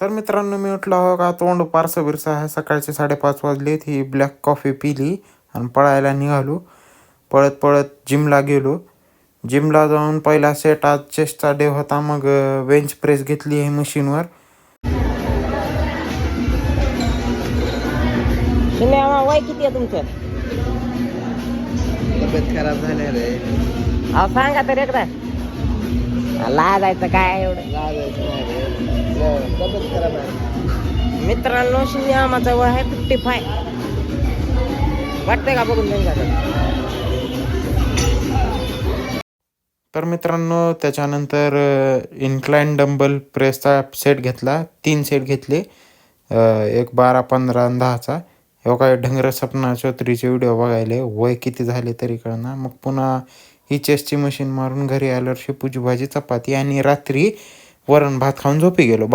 तर मित्रांनो मी म्हटलं हो का तोंड पारसं बिरसं आहे. सकाळचे 5:30 वाजलेत. ही ब्लॅक कॉफी पिली आणि पळायला निघालो. पळत पळत जिमला गेलो. जिमला जाऊन पहिला सेट आज चेस्टचा डे होता. मग बेंच प्रेस घेतली आहे मशीनवर. वय किती आहे तुमचं? तब्येत खराब झाली रे. अहो सांगा तर एकदा. लाजायचं काय एवढं? लाजायचं नाही रे. तब्येत खराब आहे. मित्रांनो शिन्यामाचं वय आहे 55. वाटतंय का बघून त्यांच्याकडे? तर मित्रांनो त्याच्यानंतर इन्क्लाइन डंबल प्रेसचा सेट घेतला. 3 सेट घेतले. एक 12, 15 आणि 10चा. हे काय ढंगर सपना चौधरीचे व्हिडिओ बघायले. वय किती झाले तरी कळना. मग पुन्हा ही चेस्टची मशीन मारून घरी आल्यावर शेपूची भाजी चपाती आणि रात्री वरण भात खाऊन झोपी गेलो.